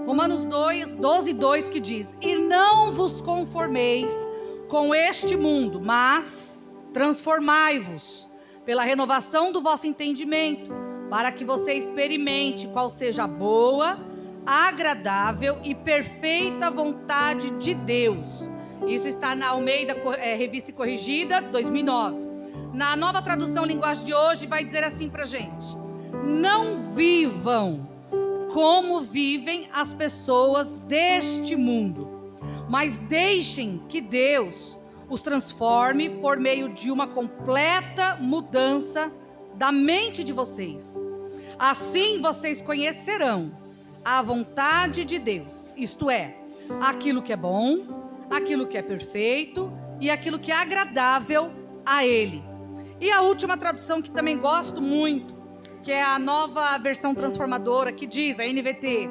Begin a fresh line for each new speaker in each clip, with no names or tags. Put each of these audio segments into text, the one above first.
Romanos 12:2 que diz: e não vos conformeis com este mundo, mas transformai-vos pela renovação do vosso entendimento, para que você experimente qual seja a boa, agradável e perfeita vontade de Deus. Isso está na Almeida, Revista e Corrigida, 2009. Na Nova Tradução Linguagem de hoje vai dizer assim pra gente: não vivam como vivem as pessoas deste mundo, mas deixem que Deus os transforme por meio de uma completa mudança da mente de vocês. Assim vocês conhecerão a vontade de Deus, isto é, aquilo que é bom, aquilo que é perfeito e aquilo que é agradável a Ele. E a última tradução que também gosto muito, que é a Nova Versão Transformadora, que diz, a NVT: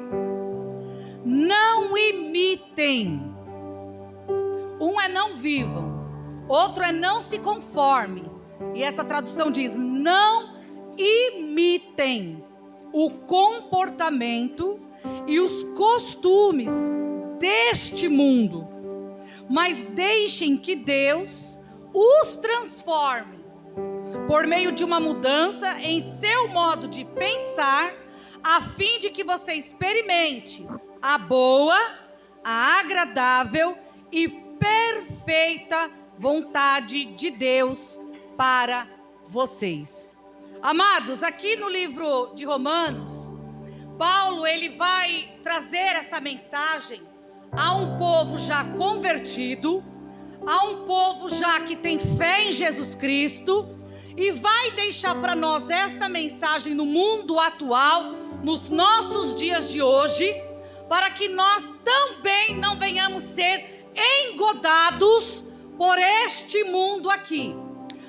não imitem. Um é não vivam, outro é não se conforme. E essa tradução diz: não imitem o comportamento e os costumes deste mundo, mas deixem que Deus os transforme por meio de uma mudança em seu modo de pensar, a fim de que você experimente a boa, a agradável e perfeita vontade de Deus para vocês. Amados, aqui no livro de Romanos, Paulo ele vai trazer essa mensagem a um povo já convertido, a um povo já que tem fé em Jesus Cristo, e vai deixar para nós esta mensagem no mundo atual, nos nossos dias de hoje, para que nós também não venhamos ser engodados por este mundo aqui.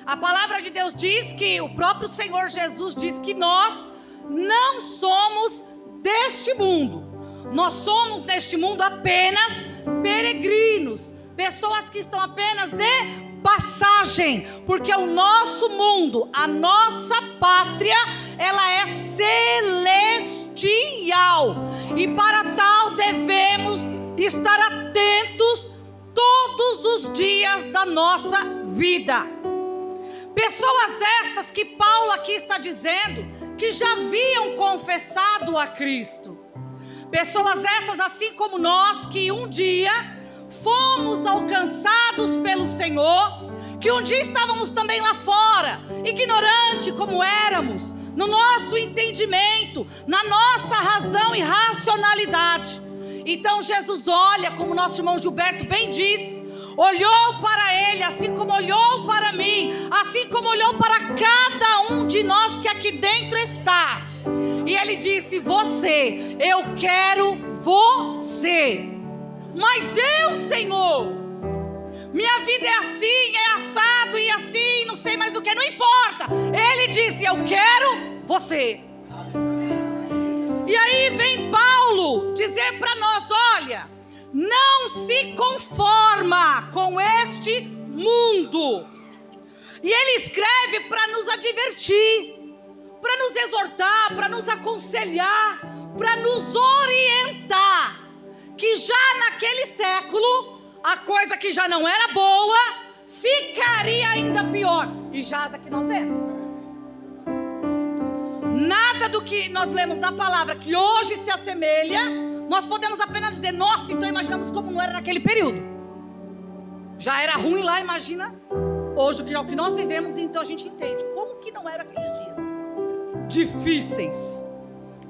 A palavra de Deus diz que o próprio Senhor Jesus diz que nós não somos deste mundo. Nós somos neste mundo apenas peregrinos, pessoas que estão apenas de passagem, porque o nosso mundo, a nossa pátria, ela é celestial, e para tal devemos estar atentos todos os dias da nossa vida. Pessoas estas que Paulo aqui está dizendo que já haviam confessado a Cristo, pessoas essas assim como nós, que um dia fomos alcançados pelo Senhor, que um dia estávamos também lá fora, ignorante como éramos, no nosso entendimento, na nossa razão e racionalidade. Então Jesus olha, como nosso irmão Gilberto bem disse, olhou para ele, assim como olhou para mim, assim como olhou para cada um de nós que aqui dentro está, e ele disse: você, eu quero você. Mas eu, Senhor, minha vida é assim, é assado e assim, não sei mais o que, não importa. Ele disse: eu quero você. E aí vem Paulo dizer para nós: olha, não se conforma com este mundo. E ele escreve para nos advertir, para nos exortar, para nos aconselhar, para nos orientar, que já naquele século, a coisa que já não era boa, ficaria ainda pior. E já aqui nós vemos. Nada do que nós lemos na palavra que hoje se assemelha, nós podemos apenas dizer: nossa, então imaginamos como não era naquele período. Já era ruim lá, imagina hoje, que é o que nós vivemos, então a gente entende como que não era aqueles dias difíceis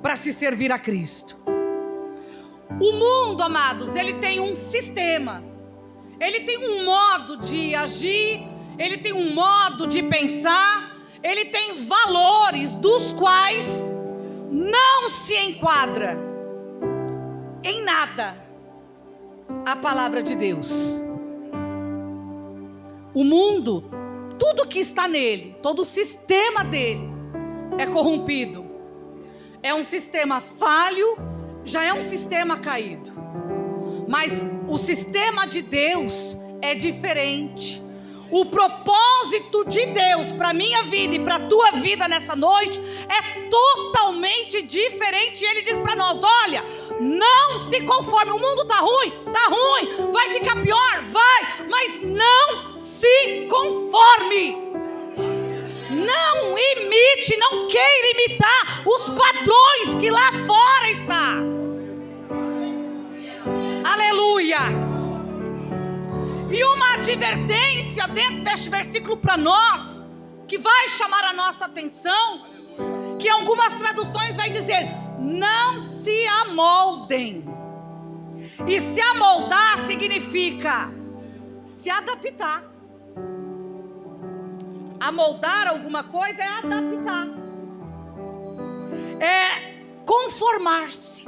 para se servir a Cristo. O mundo, amados, ele tem um sistema, ele tem um modo de agir, ele tem um modo de pensar, ele tem valores dos quais não se enquadra em nada a palavra de Deus. O mundo, tudo que está nele, todo o sistema dele é corrompido, é um sistema falho, já é um sistema caído. Mas o sistema de Deus é diferente. O propósito de Deus para a minha vida e para a tua vida nessa noite é totalmente diferente. E Ele diz para nós: olha, Não se conforme. O mundo está ruim, vai ficar pior, vai, mas não se conforme. Não imite, não queira imitar os padrões que lá fora está. Aleluias. E uma advertência dentro deste versículo para nós, que vai chamar a nossa atenção, que em algumas traduções vai dizer: não se amoldem. E se amoldar significa se adaptar. Amoldar alguma coisa é adaptar, é conformar-se.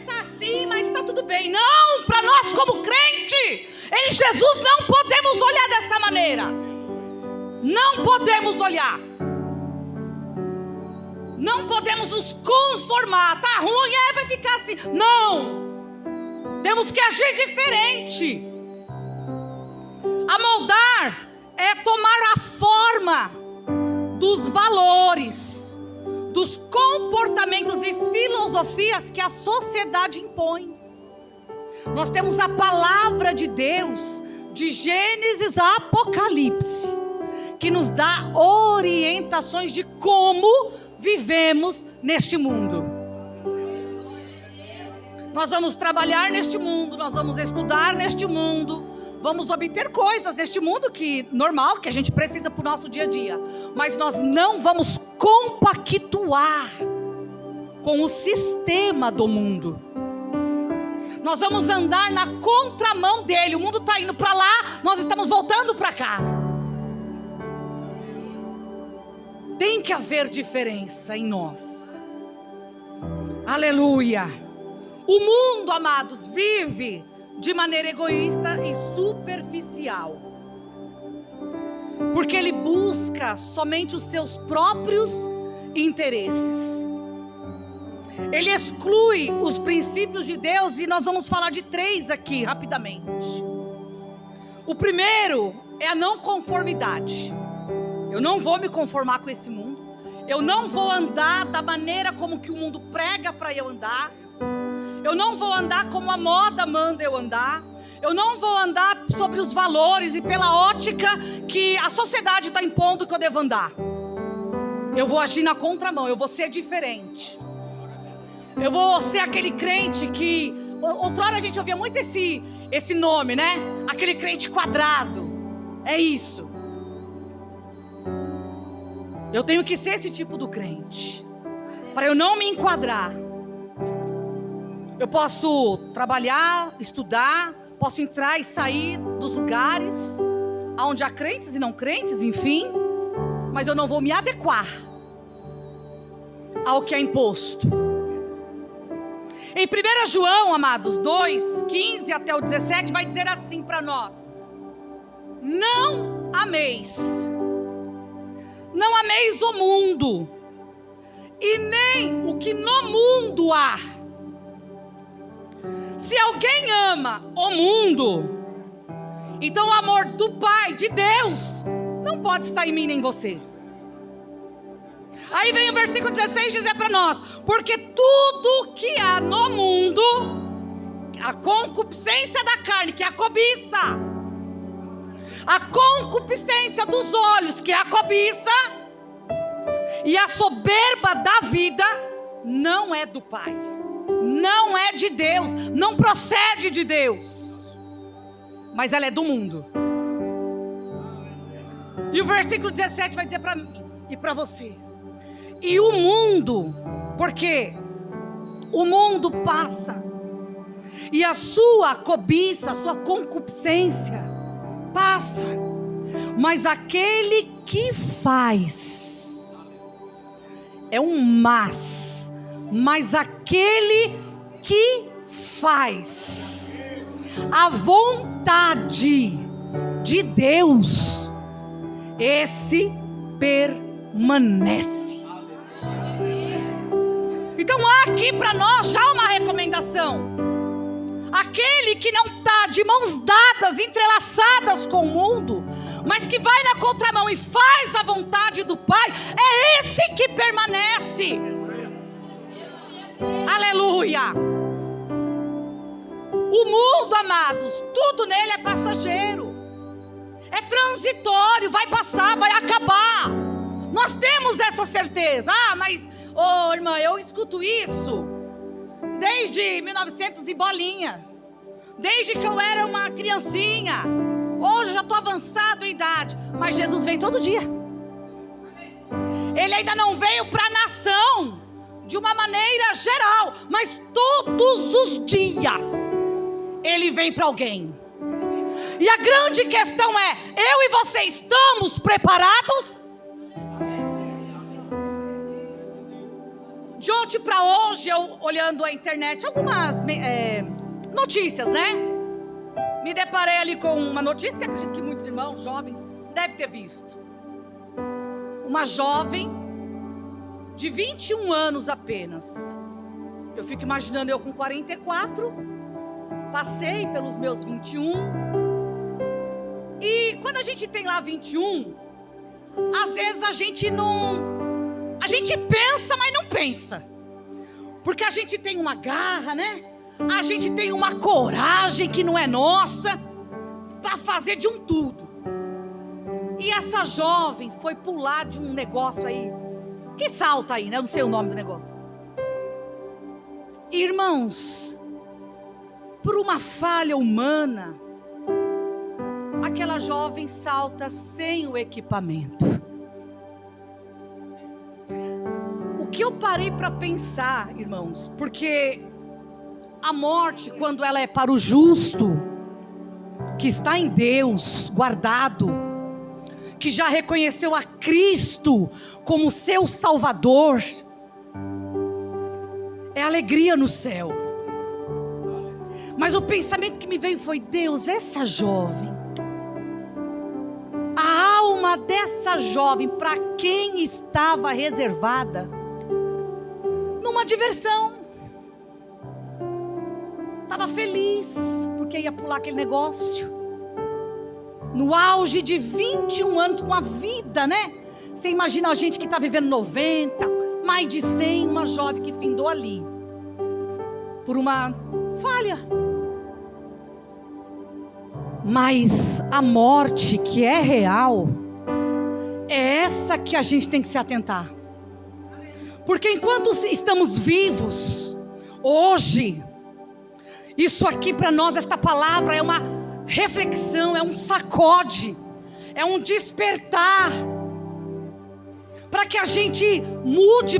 Tá assim, mas está tudo bem. Não, para nós como crente em Jesus não podemos olhar dessa maneira. Não podemos olhar. Não podemos nos conformar. Tá ruim, vai ficar assim. Não. Temos que agir diferente. Amoldar é tomar a forma dos valores, dos comportamentos e filosofias que a sociedade impõe. Nós temos a palavra de Deus, de Gênesis a Apocalipse, que nos dá orientações de como vivemos neste mundo. Nós vamos trabalhar neste mundo, nós vamos estudar neste mundo, vamos obter coisas neste mundo que normal, que a gente precisa para o nosso dia a dia. Mas nós não vamos compactuar com o sistema do mundo. Nós vamos andar na contramão dele. O mundo está indo para lá, nós estamos voltando para cá. Tem que haver diferença em nós. Aleluia. O mundo, amados, vive de maneira egoísta e superficial, porque ele busca somente os seus próprios interesses. Ele exclui os princípios de Deus, e nós vamos falar de 3 aqui rapidamente. O primeiro é a não conformidade. Eu não vou me conformar com esse mundo. Eu não vou andar da maneira como que o mundo prega para eu andar. Eu não vou andar como a moda manda eu andar. Eu não vou andar sobre os valores e pela ótica que a sociedade está impondo que eu devo andar. Eu vou agir na contramão, eu vou ser diferente. Eu vou ser aquele crente que... outrora a gente ouvia muito esse nome, né? Aquele crente quadrado. É isso. Eu tenho que ser esse tipo do crente, para eu não me enquadrar. Eu posso trabalhar, estudar, posso entrar e sair dos lugares onde há crentes e não crentes, enfim, mas eu não vou me adequar ao que é imposto. Em 1 João, amados, 2, 15 até o 17, vai dizer assim para nós: não ameis o mundo, e nem o que no mundo há. Se alguém ama o mundo, então o amor do Pai, de Deus, não pode estar em mim nem em você. Aí vem o versículo 16 dizer para nós: porque tudo que há no mundo, a concupiscência da carne, que é a cobiça, a concupiscência dos olhos, que é a cobiça, e a soberba da vida, não é do Pai, não é de Deus, não procede de Deus, mas ela é do mundo. E o versículo 17 vai dizer para mim e para você: e o mundo, porque o mundo passa, e a sua cobiça, a sua concupiscência passa, mas aquele que faz, é um mas aquele que faz a vontade de Deus, esse permanece. Então há aqui para nós já uma recomendação. Aquele que não está de mãos dadas, entrelaçadas com o mundo, mas que vai na contramão e faz a vontade do Pai, é esse que permanece. Aleluia! O mundo, amados, tudo nele é passageiro, é transitório, vai passar, vai acabar. Nós temos essa certeza. Mas, irmã, eu escuto isso desde 1900 e bolinha, desde que eu era uma criancinha. Hoje eu já estou avançado em idade, mas Jesus vem todo dia. Ele ainda não veio para a nação de uma maneira geral, mas todos os dias Ele vem para alguém. E a grande questão é: eu e você estamos preparados? De ontem para hoje, eu olhando a internet, algumas notícias, né? Me deparei ali com uma notícia que acredito que muitos irmãos jovens devem ter visto. Uma jovem de 21 anos apenas. Eu fico imaginando eu com 44, passei pelos meus 21. E quando a gente tem lá 21, às vezes a gente pensa, mas não pensa. Porque a gente tem uma garra, né? A gente tem uma coragem que não é nossa, para fazer de um tudo. E essa jovem foi pular de um negócio aí, que salta aí, né? Eu não sei o nome do negócio. Irmãos, por uma falha humana, aquela jovem salta sem o equipamento. O que eu parei para pensar, irmãos, porque a morte, quando ela é para o justo, que está em Deus, guardado, que já reconheceu a Cristo como seu Salvador, é alegria no céu. Mas o pensamento que me veio foi: Deus, essa jovem, a alma dessa jovem, para quem estava reservada? Numa diversão. Estava feliz porque ia pular aquele negócio. No auge de 21 anos, com a vida, né? Você imagina a gente que está vivendo 90, mais de 100, uma jovem que findou ali por uma falha. Mas a morte que é real, é essa que a gente tem que se atentar. Porque enquanto estamos vivos, hoje, isso aqui para nós, esta palavra é uma reflexão, é um sacode, é um despertar, para que a gente mude,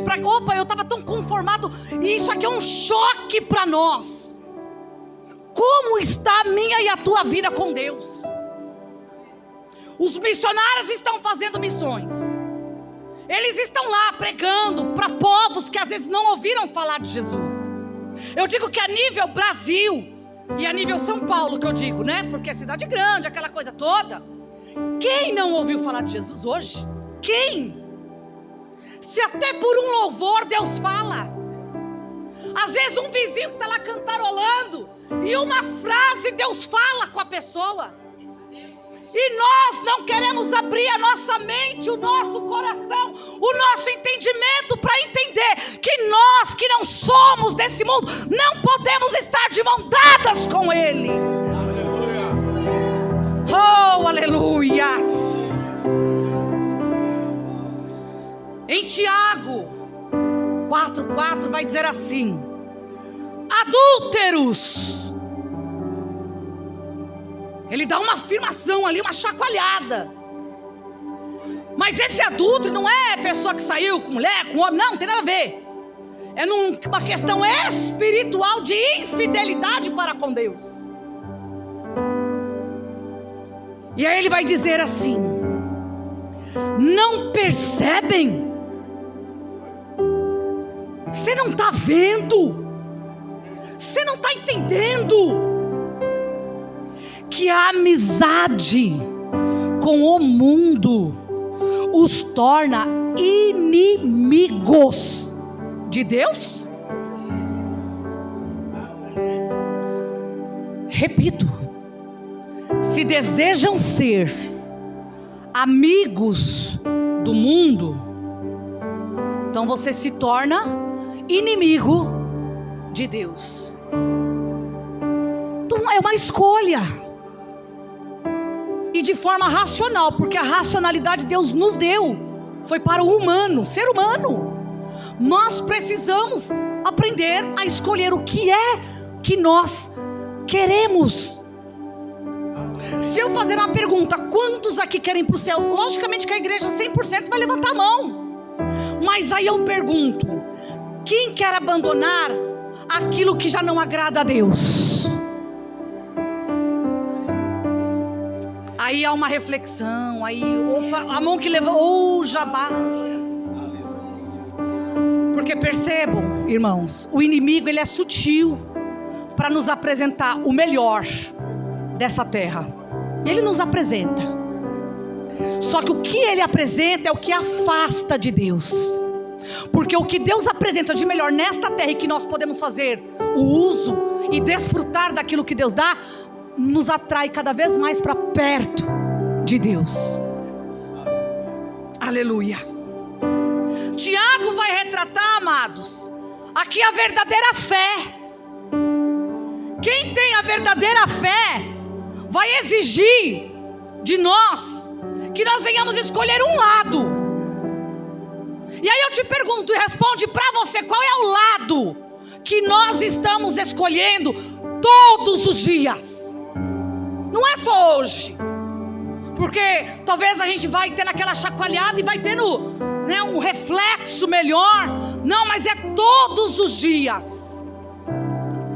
eu estava tão conformado, e isso aqui é um choque para nós. Como está a minha e a tua vida com Deus? Os missionários estão fazendo missões, eles estão lá pregando para povos que às vezes não ouviram falar de Jesus. Eu digo que a nível Brasil e a nível São Paulo, que eu digo, né? Porque é cidade grande, aquela coisa toda. Quem não ouviu falar de Jesus hoje? Quem? Se até por um louvor Deus fala. Às vezes um vizinho que está lá cantarolando, e uma frase Deus fala com a pessoa. E nós não queremos abrir a nossa mente, o nosso coração, o nosso entendimento para entender que nós que não somos desse mundo, não podemos estar de mão dadas com Ele. Aleluia. Oh, aleluia. Em Tiago 4:4 vai dizer assim: adúlteros. Ele dá uma afirmação ali, uma chacoalhada. Mas esse adúltero não é pessoa que saiu com mulher, com homem, não tem nada a ver. É uma questão espiritual de infidelidade para com Deus. E aí ele vai dizer assim: não percebem? Você não está vendo? Você não está entendendo que a amizade com o mundo os torna inimigos de Deus? Repito, se desejam ser amigos do mundo, então você se torna inimigo de Deus. Então é uma escolha, e de forma racional, porque a racionalidade Deus nos deu, foi para o humano, ser humano. Nós precisamos aprender a escolher o que é que nós queremos. Se eu fazer uma pergunta, quantos aqui querem ir para o céu? Logicamente que a igreja 100% vai levantar a mão. Mas aí eu pergunto, quem quer abandonar aquilo que já não agrada a Deus? Aí há uma reflexão, aí opa, a mão que leva, ou jabá. Porque percebam, irmãos, o inimigo ele é sutil para nos apresentar o melhor dessa terra. Ele nos apresenta. Só que o que ele apresenta é o que afasta de Deus. Porque o que Deus apresenta de melhor nesta terra, e que nós podemos fazer o uso e desfrutar daquilo que Deus dá, nos atrai cada vez mais para perto de Deus. Aleluia. Tiago vai retratar, amados, aqui a verdadeira fé. Quem tem a verdadeira fé vai exigir de nós que nós venhamos escolher um lado. E aí eu te pergunto e responde para você, qual é o lado que nós estamos escolhendo todos os dias? Não é só hoje, porque talvez a gente vai ter aquela chacoalhada e vai tendo, né, um reflexo melhor. Não, mas é todos os dias.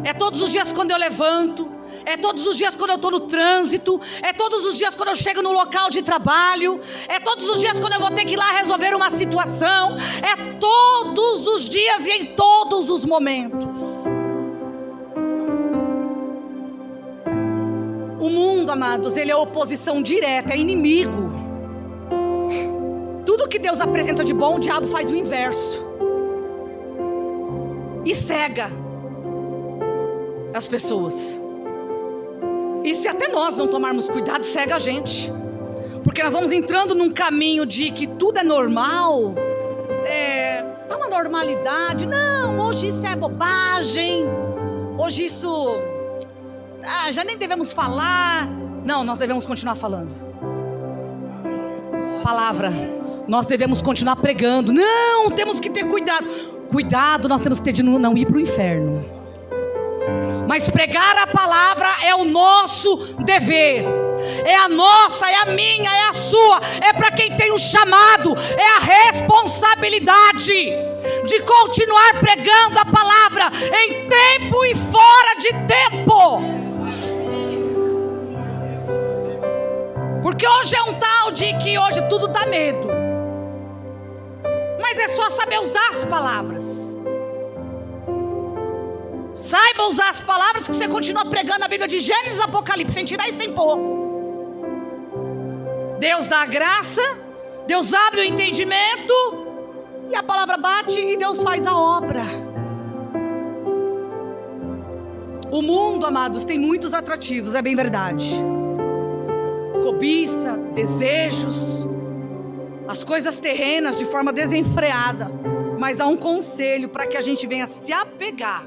É todos os dias quando eu levanto, é todos os dias quando eu estou no trânsito, é todos os dias quando eu chego no local de trabalho, é todos os dias quando eu vou ter que ir lá resolver uma situação, é todos os dias e em todos os momentos. O mundo, amados, ele é oposição direta, é inimigo. Tudo que Deus apresenta de bom, o diabo faz o inverso e cega as pessoas. E se até nós não tomarmos cuidado, cega a gente, porque nós vamos entrando num caminho de que tudo é normal, tá uma normalidade. Não, hoje isso é bobagem, hoje isso já nem devemos falar. Não, nós devemos continuar falando palavra, nós devemos continuar pregando. Não, temos que ter cuidado. Cuidado nós temos que ter de não ir para o inferno, mas pregar a palavra é o nosso dever. É a nossa, é a minha, é a sua. É para quem tem o chamado, é a responsabilidade de continuar pregando a palavra em tempo e fora de tempo. Porque hoje é um tal de que hoje tudo dá medo, mas é só saber usar as palavras. Saiba usar as palavras, que você continua pregando a Bíblia de Gênesis a Apocalipse, sem tirar e sem pôr. Deus dá a graça, Deus abre o entendimento, e a palavra bate e Deus faz a obra. O mundo, amados, tem muitos atrativos, é bem verdade. Cobiça, desejos, as coisas terrenas de forma desenfreada. Mas há um conselho para que a gente venha se apegar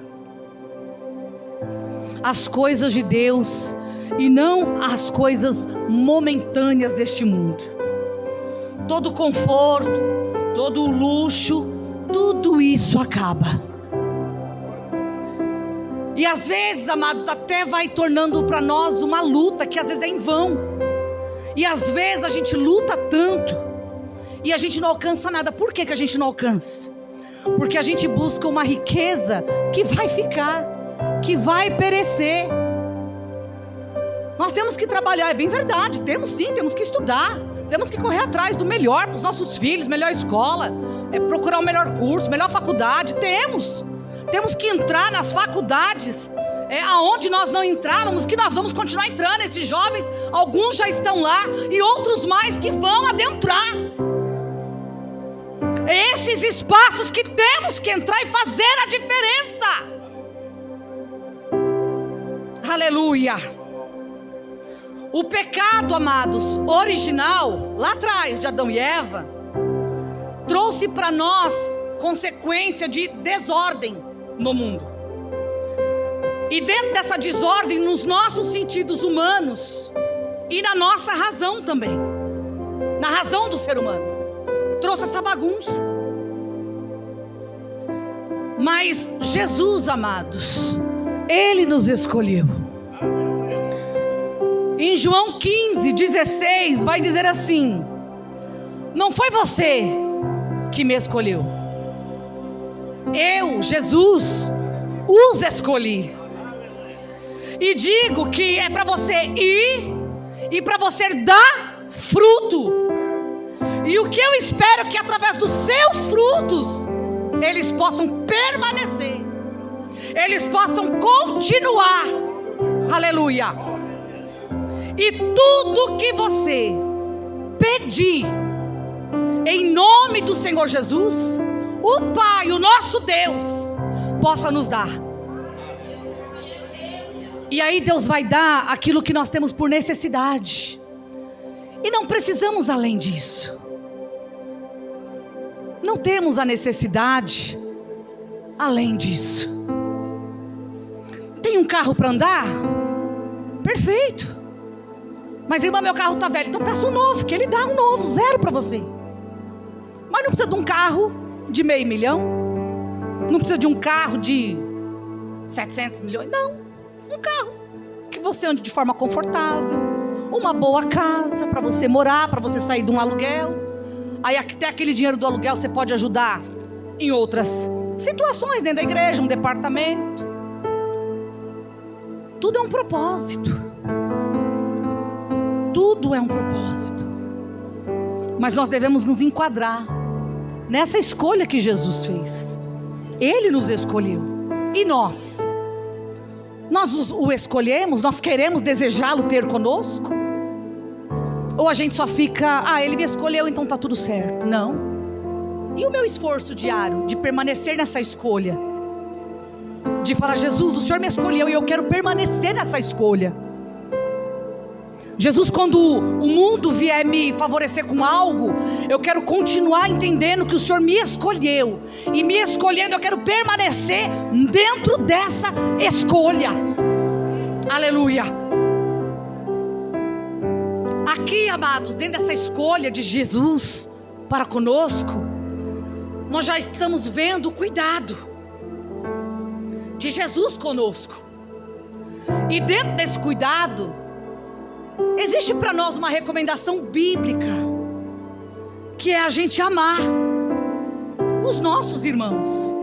às coisas de Deus e não às coisas momentâneas deste mundo. Todo conforto, todo luxo, tudo isso acaba. E às vezes, amados, até vai tornando para nós uma luta que às vezes é em vão. E às vezes a gente luta tanto e a gente não alcança nada. Por que a gente não alcança? Porque a gente busca uma riqueza que vai ficar, que vai perecer. Nós temos que trabalhar, é bem verdade, temos sim, temos que estudar, temos que correr atrás do melhor para os nossos filhos, melhor escola, procurar o melhor curso, melhor faculdade. Temos que entrar nas faculdades aonde nós não entrávamos, que nós vamos continuar entrando. Esses jovens, alguns já estão lá e outros mais que vão adentrar. Esses espaços que temos que entrar e fazer a diferença. Aleluia. O pecado, amados, original, lá atrás de Adão e Eva, trouxe para nós consequência de desordem no mundo. E dentro dessa desordem, nos nossos sentidos humanos e na nossa razão também, na razão do ser humano, trouxe essa bagunça. Mas Jesus, amados, Ele nos escolheu. Em João 15:16 vai dizer assim: não foi você que me escolheu, eu, Jesus, os escolhi. E digo que é para você ir e para você dar fruto. E o que eu espero é que através dos seus frutos eles possam permanecer, eles possam continuar. Aleluia. E tudo que você pedir em nome do Senhor Jesus, o Pai, o nosso Deus, possa nos dar. E aí Deus vai dar aquilo que nós temos por necessidade. E não precisamos além disso. Não temos a necessidade além disso. Tem um carro para andar? Perfeito. Mas irmã, meu carro está velho. Então peça um novo, que Ele dá um novo, zero para você. Mas não precisa de um carro de $500 milhão. Não precisa de um carro de 700 milhões. Não. Um carro que você ande de forma confortável, uma boa casa para você morar, para você sair de um aluguel. Aí até aquele dinheiro do aluguel você pode ajudar em outras situações, dentro da igreja, um departamento. Tudo é um propósito. Tudo é um propósito. Mas nós devemos nos enquadrar nessa escolha que Jesus fez. Ele nos escolheu. E nós o escolhemos, nós queremos desejá-lo ter conosco? Ou a gente só fica, Ele me escolheu, então está tudo certo? Não. E o meu esforço diário de permanecer nessa escolha? De falar, Jesus, o Senhor me escolheu e eu quero permanecer nessa escolha. Jesus, quando o mundo vier me favorecer com algo, eu quero continuar entendendo que o Senhor me escolheu. E me escolhendo, eu quero permanecer dentro dessa escolha. Aleluia. Aqui, amados, dentro dessa escolha de Jesus para conosco, nós já estamos vendo o cuidado de Jesus conosco. E dentro desse cuidado, existe para nós uma recomendação bíblica, que é a gente amar os nossos irmãos.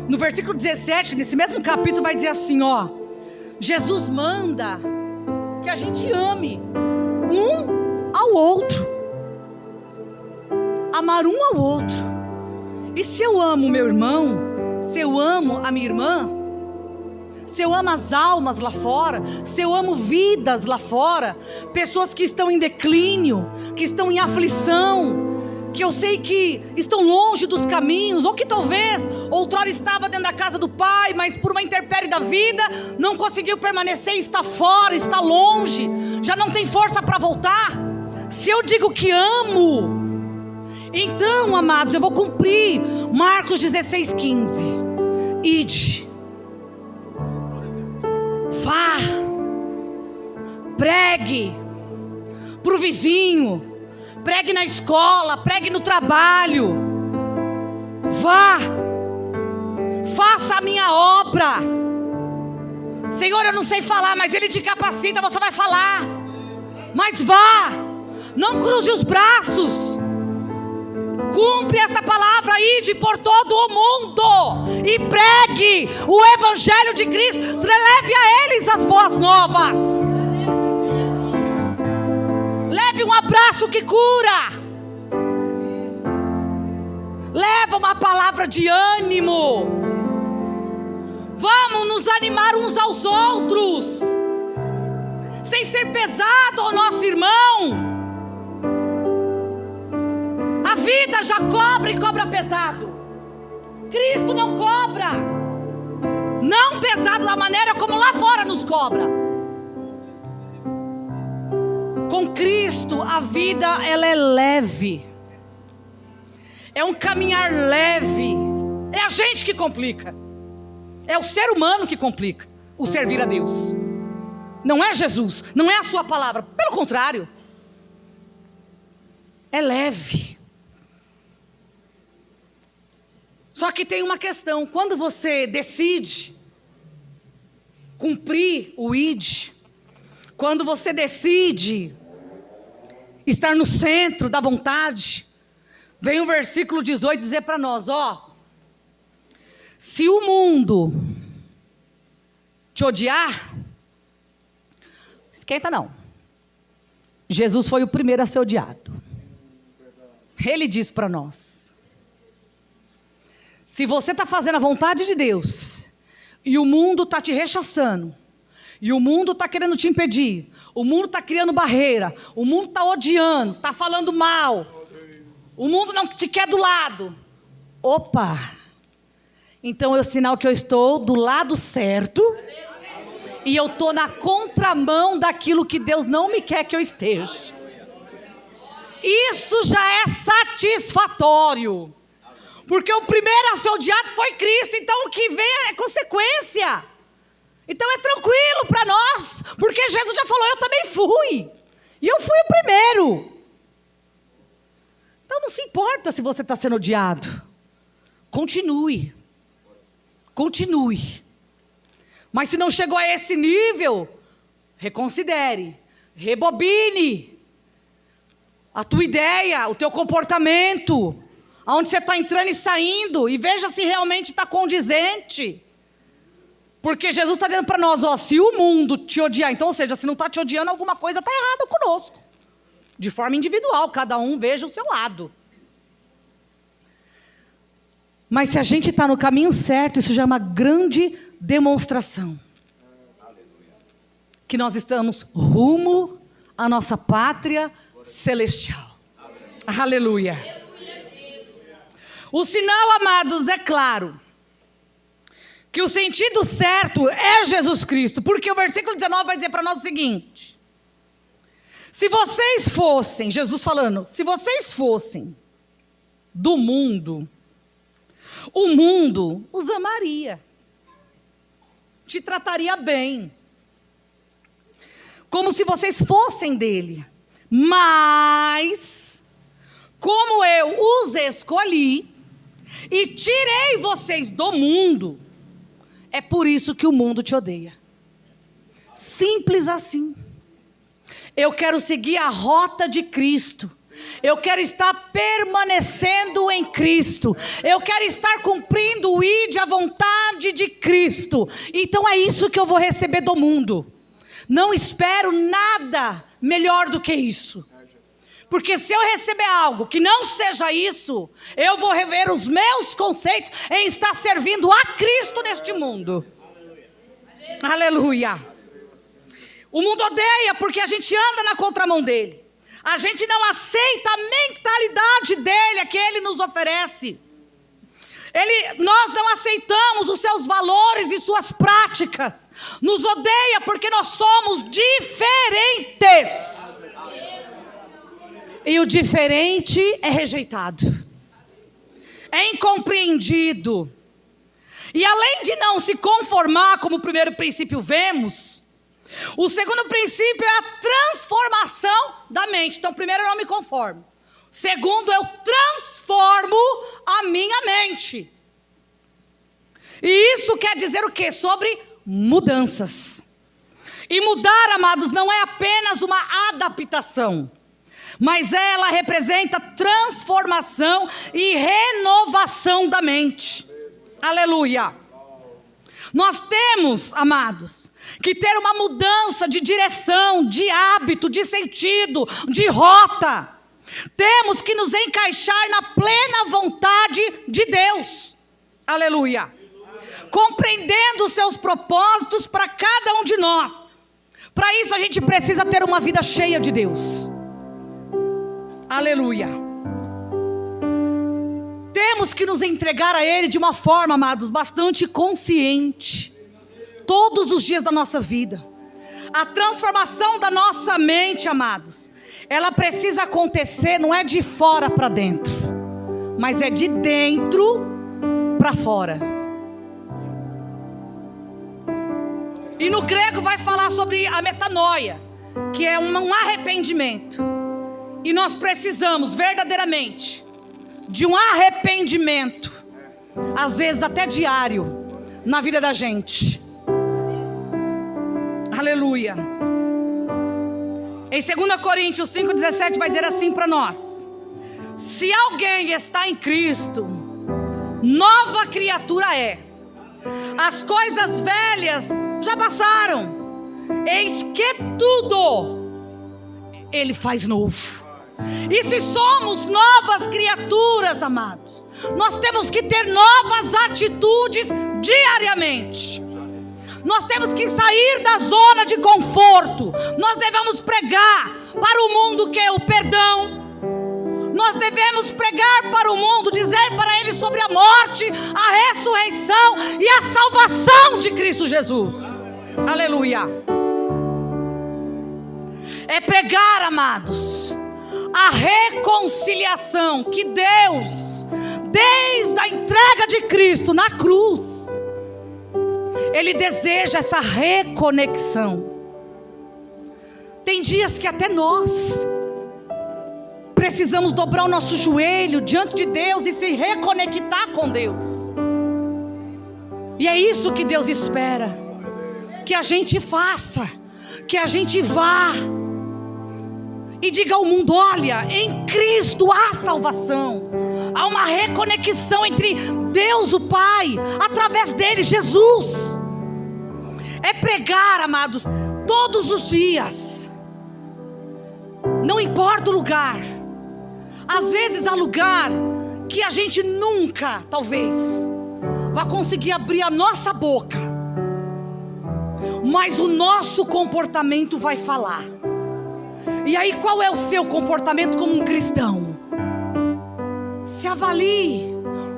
No versículo 17, nesse mesmo capítulo, vai dizer assim, Jesus manda que a gente ame um ao outro. Amar um ao outro. E se eu amo o meu irmão, se eu amo a minha irmã, se eu amo as almas lá fora, se eu amo vidas lá fora, pessoas que estão em declínio, que estão em aflição, que eu sei que estão longe dos caminhos, ou que talvez outrora estava dentro da casa do Pai, mas por uma intempérie da vida não conseguiu permanecer, está fora, está longe, já não tem força para voltar. Se eu digo que amo, então, amados, eu vou cumprir Marcos 16:15. Ide, vá, pregue para o vizinho, pregue na escola, pregue no trabalho. Vá, faça a minha obra. Senhor, eu não sei falar, mas Ele te capacita, você vai falar. Mas vá, não cruze os braços. Cumpre essa palavra, ide por todo o mundo e pregue o Evangelho de Cristo. Leve a eles as boas novas. Leve um abraço que cura. Leva uma palavra de ânimo. Vamos nos animar uns aos outros, sem ser pesado ao nosso irmão. A vida já cobra e cobra pesado. Cristo não cobra, não pesado da maneira como lá fora nos cobra. Com Cristo a vida ela é leve. É um caminhar leve. É a gente que complica. É o ser humano que complica. o servir a Deus. Não é Jesus, não é a sua palavra. Pelo contrário, é leve. Só que tem uma questão: quando você decide cumprir o ID, quando você decide estar no centro da vontade, vem o versículo 18 dizer para nós, ó: se o mundo te odiar, esquenta não. Jesus foi o primeiro a ser odiado. Ele diz para nós: se você está fazendo a vontade de Deus, e o mundo está te rechaçando, e o mundo está querendo te impedir, o mundo está criando barreira, o mundo está odiando, está falando mal, o mundo não te quer do lado, opa, então é o sinal que eu estou do lado certo, e eu estou na contramão daquilo que Deus não me quer que eu esteja. Isso já é satisfatório, porque o primeiro a ser odiado foi Cristo, então o que vem é consequência. Então é tranquilo para nós, porque Jesus já falou: eu também fui, e eu fui o primeiro. Então não se importa se você está sendo odiado, continue, mas se não chegou a esse nível, reconsidere, rebobine a tua ideia, o teu comportamento, aonde você está entrando e saindo, e veja se realmente está condizente. Porque Jesus está dizendo para nós, ó, se o mundo te odiar, então, ou seja, se não está te odiando, alguma coisa está errada conosco. De forma individual, cada um veja o seu lado. Mas se a gente está no caminho certo, isso já é uma grande demonstração. Que nós estamos rumo à nossa pátria celestial. Aleluia. O sinal, amados, é claro, que o sentido certo é Jesus Cristo, porque o versículo 19 vai dizer para nós o seguinte: se vocês fossem, Jesus falando, se vocês fossem do mundo, o mundo os amaria, te trataria bem, como se vocês fossem dele, mas como eu os escolhi e tirei vocês do mundo, é por isso que o mundo te odeia. Simples assim. Eu quero seguir a rota de Cristo. Eu quero estar permanecendo em Cristo. Eu quero estar cumprindo o ID, a vontade de Cristo. Então é isso que eu vou receber do mundo. Não espero nada melhor do que isso. Porque se eu receber algo que não seja isso, eu vou rever os meus conceitos em estar servindo a Cristo neste mundo. Aleluia. O mundo odeia porque a gente anda na contramão dele. A gente não aceita a mentalidade dele, a que ele nos oferece. Nós não aceitamos os seus valores e suas práticas. Nos odeia porque nós somos diferentes. E o diferente é rejeitado, é incompreendido. E além de não se conformar, como o primeiro princípio vemos, o segundo princípio é a transformação da mente. Então, primeiro, eu não me conformo. Segundo, eu transformo a minha mente. E isso quer dizer o quê? Sobre mudanças. E mudar, amados, não é apenas uma adaptação, mas ela representa transformação e renovação da mente. Aleluia. Nós temos, amados, que ter uma mudança de direção, de hábito, de sentido, de rota. Temos que nos encaixar na plena vontade de Deus. Aleluia. Compreendendo os seus propósitos para cada um de nós. Para isso a gente precisa ter uma vida cheia de Deus. Aleluia. Temos que nos entregar a Ele de uma forma, amados, bastante consciente. Todos os dias da nossa vida. A transformação da nossa mente, amados, ela precisa acontecer, não é de fora para dentro, mas é de dentro para fora. E no grego vai falar sobre a metanoia, que é um arrependimento. E nós precisamos verdadeiramente de um arrependimento, às vezes até diário, na vida da gente. Aleluia. Em 2 Coríntios 5,17 vai dizer assim para nós: se alguém está em Cristo, nova criatura é. As coisas velhas já passaram, eis que tudo Ele faz novo. E se somos novas criaturas, amados, nós temos que ter novas atitudes diariamente. Nós temos que sair da zona de conforto. Nós devemos pregar para o mundo que é o perdão. Nós devemos pregar para o mundo, dizer para ele sobre a morte, a ressurreição e a salvação de Cristo Jesus. Aleluia. É pregar, amados, a reconciliação que Deus, desde a entrega de Cristo na cruz, Ele deseja essa reconexão. Tem dias que até nós precisamos dobrar o nosso joelho diante de Deus e se reconectar com Deus. E é isso que Deus espera, que a gente faça, que a gente vá e diga ao mundo: olha, em Cristo há salvação. Há uma reconexão entre Deus o Pai, através dele, Jesus. É pregar, amados, todos os dias. Não importa o lugar. Às vezes há lugar que a gente nunca, talvez, vai conseguir abrir a nossa boca, mas o nosso comportamento vai falar. E aí, qual é o seu comportamento como um cristão? Se avalie.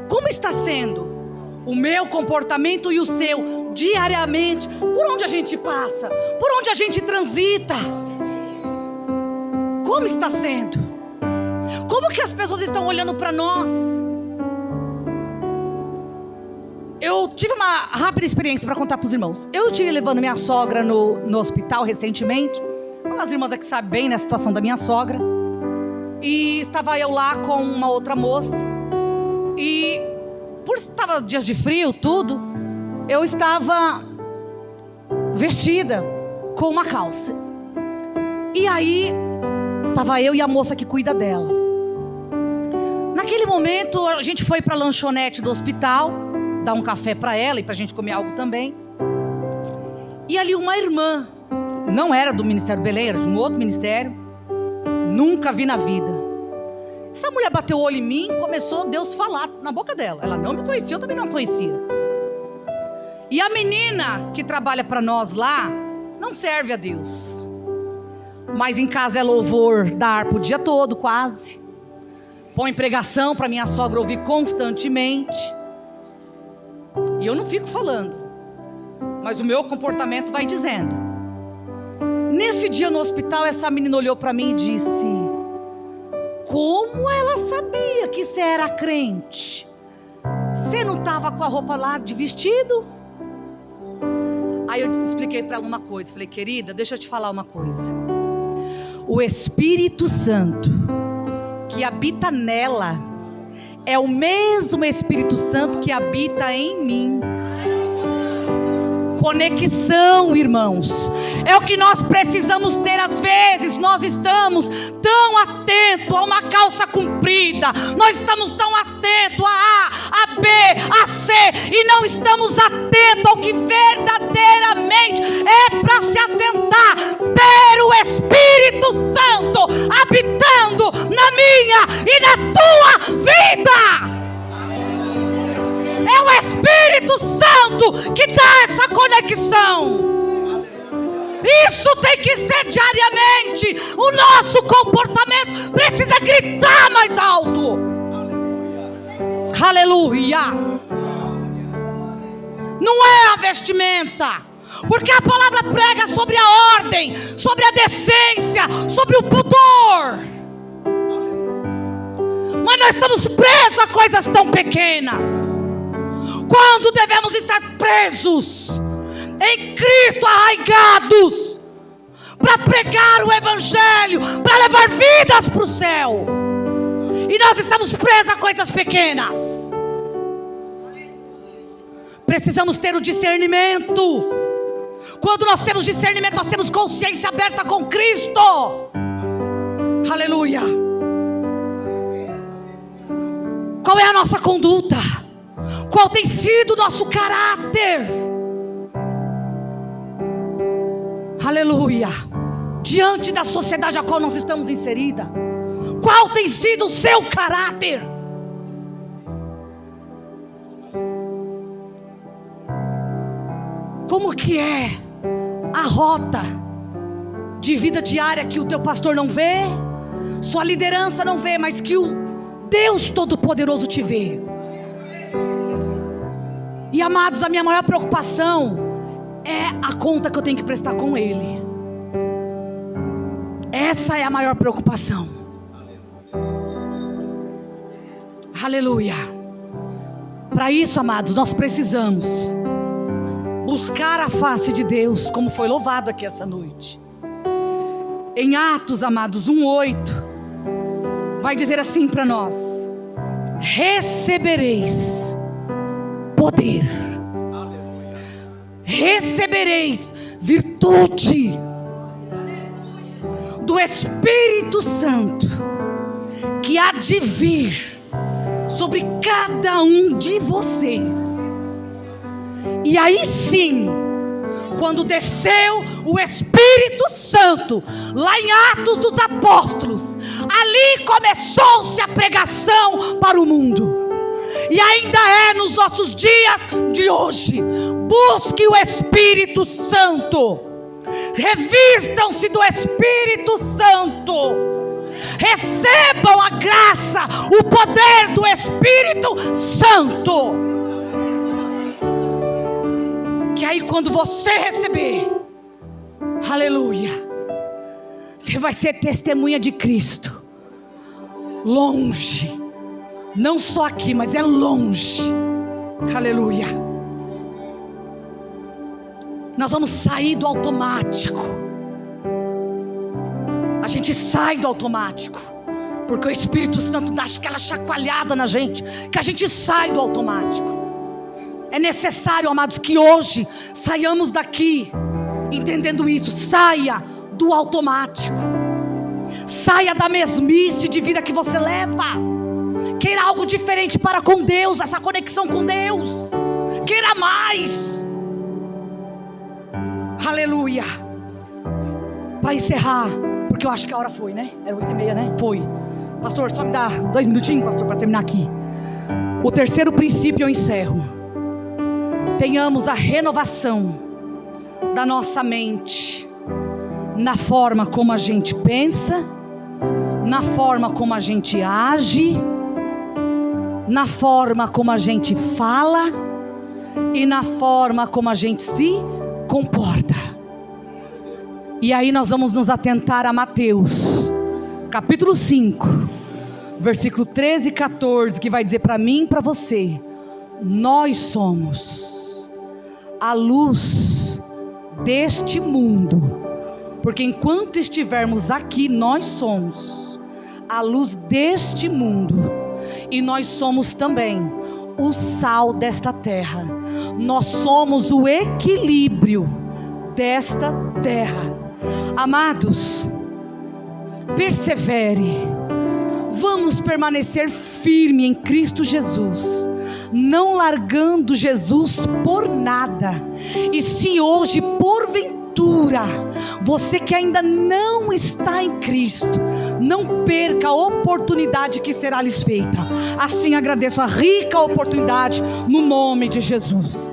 Como está sendo o meu comportamento e o seu diariamente? Por onde a gente passa? Por onde a gente transita? Como está sendo? Como que as pessoas estão olhando para nós? Eu tive uma rápida experiência para contar para os irmãos. Eu estive levando minha sogra no hospital recentemente. As irmãs aqui sabem bem, né, a situação da minha sogra. E estava eu lá com uma outra moça. E por estar dias de frio, tudo, eu estava vestida com uma calça. E aí estava eu e a moça que cuida dela. Naquele momento a gente foi para a lanchonete do hospital, dar um café para ela e para a gente comer algo também. E ali uma irmã, não era do Ministério Belém, era de um outro ministério, nunca vi na vida. Essa mulher bateu o olho em mim, começou Deus falar na boca dela. Ela não me conhecia, eu também não conhecia. E a menina que trabalha para nós lá não serve a Deus, mas em casa é louvor da harpa o dia todo, quase. Põe pregação para minha sogra ouvir constantemente. E eu não fico falando, mas o meu comportamento vai dizendo. Nesse dia no hospital, essa menina olhou para mim e disse: como ela sabia que você era crente? Você não estava com a roupa lá de vestido? Aí eu expliquei para ela uma coisa. Falei: querida, deixa eu te falar uma coisa. O Espírito Santo que habita nela é o mesmo Espírito Santo que habita em mim. Conexão, irmãos, é o que nós precisamos ter. Às vezes nós estamos tão atentos a uma calça comprida, nós estamos tão atentos a A, a B, a C, e não estamos atentos ao que verdadeiramente é para se atentar: ter o Espírito Santo habitando na minha e na tua vida. É o Espírito Santo que dá essa conexão. Isso tem que ser diariamente. O nosso comportamento precisa gritar mais alto. Aleluia. Não é a vestimenta, porque a palavra prega sobre a ordem, sobre a decência, sobre o pudor. Mas nós estamos presos a coisas tão pequenas, quando devemos estar presos em Cristo arraigados, para pregar o Evangelho, para levar vidas para o céu. E nós estamos presos a coisas pequenas. Precisamos ter o discernimento. Quando nós temos discernimento, nós temos consciência aberta com Cristo. Aleluia. Qual é a nossa conduta? Qual tem sido o nosso caráter? Aleluia. Diante da sociedade a qual nós estamos inserida, qual tem sido o seu caráter? Como que é a rota de vida diária que o teu pastor não vê, sua liderança não vê, mas que o Deus Todo-Poderoso te vê? E amados, a minha maior preocupação é a conta que eu tenho que prestar com Ele. Essa é a maior preocupação. Aleluia. Para isso, amados, nós precisamos buscar a face de Deus, como foi louvado aqui essa noite. Em Atos, amados, 1:8, vai dizer assim para nós: recebereis poder, recebereis virtude do Espírito Santo, que há de vir sobre cada um de vocês. E aí sim, quando desceu o Espírito Santo, lá em Atos dos Apóstolos, ali começou-se a pregação para o mundo. E ainda é nos nossos dias de hoje. Busque o Espírito Santo, revistam-se do Espírito Santo, recebam a graça, o poder do Espírito Santo. Que aí quando você receber, aleluia, você vai ser testemunha de Cristo, longe, não só aqui, mas é longe, aleluia. Nós vamos sair do automático, a gente sai do automático, porque o Espírito Santo dá aquela chacoalhada na gente, que a gente sai do automático. É necessário, amados, que hoje saiamos daqui entendendo isso. Saia do automático, saia da mesmice de vida que você leva. Queira algo diferente para com Deus, essa conexão com Deus. Queira mais. Aleluia. Para encerrar, porque eu acho que a hora foi, né? Era 8:30, né? Foi. Pastor, só me dá 2 minutinhos, pastor, para terminar aqui. O terceiro princípio eu encerro. Tenhamos a renovação da nossa mente, na forma como a gente pensa, na forma como a gente age, na forma como a gente fala e na forma como a gente se comporta. E aí nós vamos nos atentar a Mateus, capítulo 5, versículo 13 e 14, que vai dizer para mim e para você: nós somos a luz deste mundo, porque enquanto estivermos aqui, nós somos a luz deste mundo, e nós somos também o sal desta terra. Nós somos o equilíbrio desta terra. Amados, persevere, vamos permanecer firme em Cristo Jesus, não largando Jesus por nada. E se hoje porventura você que ainda não está em Cristo, não perca a oportunidade que será lhes feita. Assim agradeço a rica oportunidade no nome de Jesus.